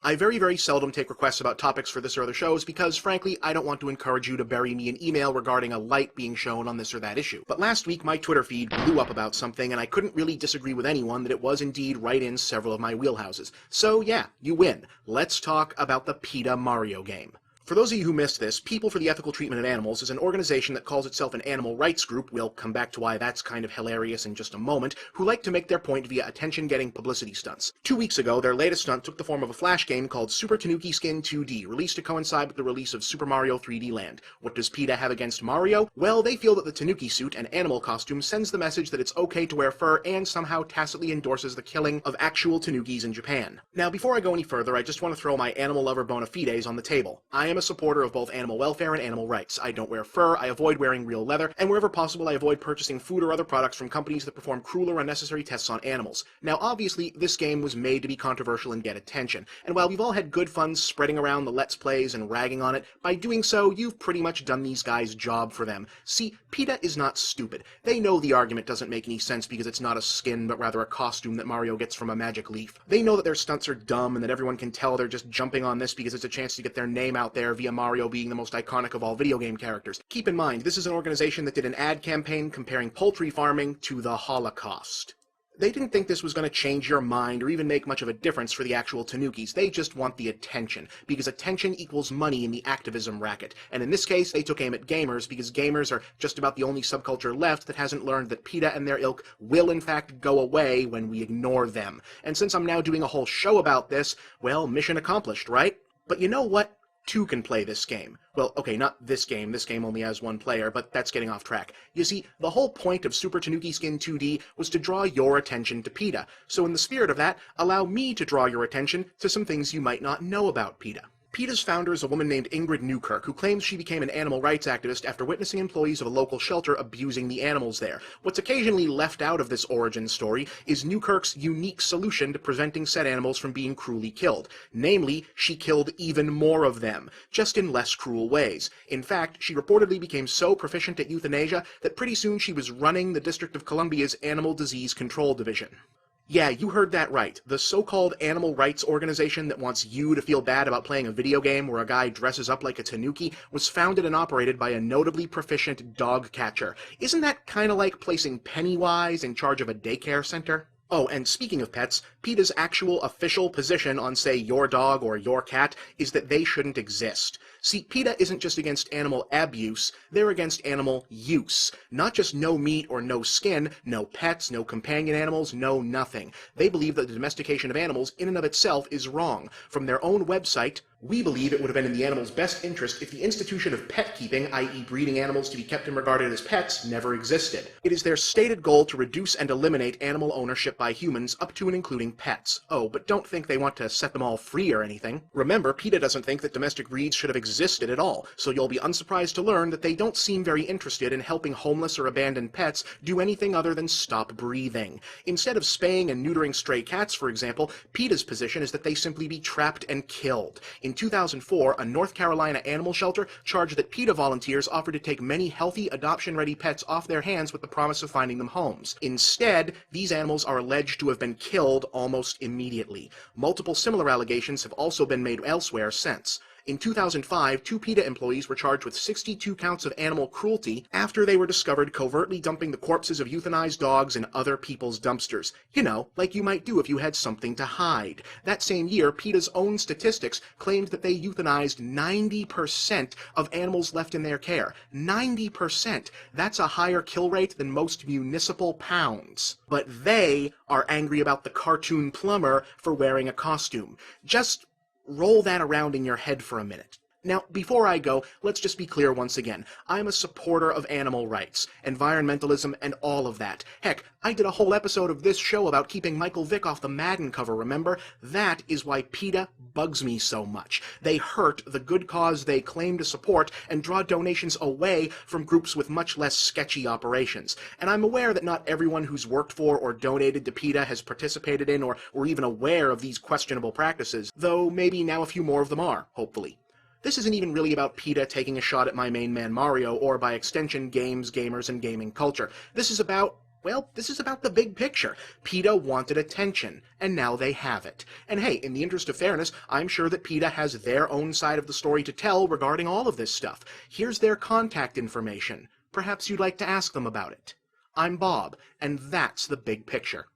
I very seldom take requests about topics for this or other shows because, frankly, I don't want to encourage you to bury me in email regarding a light being shown on this or that issue. But last week, my Twitter feed blew up about something, and I couldn't really disagree with anyone that it was indeed right in several of my wheelhouses. So yeah, you win. Let's talk about the PETA Mario game. For those of you who missed this, People for the Ethical Treatment of Animals is an organization that calls itself an animal rights group, we'll come back to why that's kind of hilarious in just a moment, who like to make their point via attention-getting publicity stunts. 2 weeks ago, their latest stunt took the form of a Flash game called Super Tanuki Skin 2D, released to coincide with the release of Super Mario 3D Land. What does PETA have against Mario? Well, they feel that the Tanuki suit, an animal costume, sends the message that it's okay to wear fur and somehow tacitly endorses the killing of actual Tanukis in Japan. Now, before I go any further, I just want to throw my animal lover bona fides on the table. I am a supporter of both animal welfare and animal rights. I don't wear fur, I avoid wearing real leather, and wherever possible I avoid purchasing food or other products from companies that perform cruel or unnecessary tests on animals. Now obviously, this game was made to be controversial and get attention, and while we've all had good fun spreading around the Let's Plays and ragging on it, by doing so, you've pretty much done these guys' job for them. See, PETA is not stupid. They know the argument doesn't make any sense because it's not a skin, but rather a costume that Mario gets from a magic leaf. They know that their stunts are dumb and that everyone can tell they're just jumping on this because it's a chance to get their name out there via Mario being the most iconic of all video game characters. Keep in mind, this is an organization that did an ad campaign comparing poultry farming to the Holocaust. They didn't think this was going to change your mind or even make much of a difference for the actual Tanukis. They just want the attention, because attention equals money in the activism racket. And in this case, they took aim at gamers, because gamers are just about the only subculture left that hasn't learned that PETA and their ilk will in fact go away when we ignore them. And since I'm now doing a whole show about this, well, mission accomplished, right? But you know what? Two can play this game. Well, okay, not this game only has one player, but that's getting off track. You see, the whole point of Super Tanuki Skin 2D was to draw your attention to PETA, so in the spirit of that, allow me to draw your attention to some things you might not know about PETA. PETA's founder is a woman named Ingrid Newkirk, who claims she became an animal rights activist after witnessing employees of a local shelter abusing the animals there. What's occasionally left out of this origin story is Newkirk's unique solution to preventing said animals from being cruelly killed. Namely, she killed even more of them, just in less cruel ways. In fact, she reportedly became so proficient at euthanasia that pretty soon she was running the District of Columbia's Animal Disease Control Division. Yeah, you heard that right. The so-called animal rights organization that wants you to feel bad about playing a video game where a guy dresses up like a tanuki was founded and operated by a notably proficient dog catcher. Isn't that kind of like placing Pennywise in charge of a daycare center? Oh, and speaking of pets, PETA's actual official position on, say, your dog or your cat is that they shouldn't exist. See, PETA isn't just against animal abuse, they're against animal use. Not just no meat or no skin, no pets, no companion animals, no nothing. They believe that the domestication of animals in and of itself is wrong. From their own website, we believe it would have been in the animal's best interest if the institution of pet keeping, i.e. breeding animals to be kept and regarded as pets, never existed. It is their stated goal to reduce and eliminate animal ownership by humans up to and including pets. Oh, but don't think they want to set them all free or anything. Remember, PETA doesn't think that domestic breeds should have existed at all, so you'll be unsurprised to learn that they don't seem very interested in helping homeless or abandoned pets do anything other than stop breathing. Instead of spaying and neutering stray cats, for example, PETA's position is that they simply be trapped and killed. In 2004, a North Carolina animal shelter charged that PETA volunteers offered to take many healthy, adoption-ready pets off their hands with the promise of finding them homes. Instead, these animals are alleged to have been killed almost immediately. Multiple similar allegations have also been made elsewhere since. In 2005, 2 PETA employees were charged with 62 counts of animal cruelty after they were discovered covertly dumping the corpses of euthanized dogs in other people's dumpsters. You know, like you might do if you had something to hide. That same year, PETA's own statistics claimed that they euthanized 90% of animals left in their care. 90%! That's a higher kill rate than most municipal pounds. But they are angry about the cartoon plumber for wearing a costume. Just roll that around in your head for a minute. Now, before I go, let's just be clear once again. I'm a supporter of animal rights, environmentalism, and all of that. Heck, I did a whole episode of this show about keeping Michael Vick off the Madden cover, remember? That is why PETA bugs me so much. They hurt the good cause they claim to support and draw donations away from groups with much less sketchy operations. And I'm aware that not everyone who's worked for or donated to PETA has participated in or even aware of these questionable practices, though maybe now a few more of them are, hopefully. This isn't even really about PETA taking a shot at my main man Mario, or by extension games, gamers, and gaming culture. This is about Well, this is about the big picture. PETA wanted attention, and now they have it. And hey, in the interest of fairness, I'm sure that PETA has their own side of the story to tell regarding all of this stuff. Here's their contact information. Perhaps you'd like to ask them about it. I'm Bob, and that's the big picture.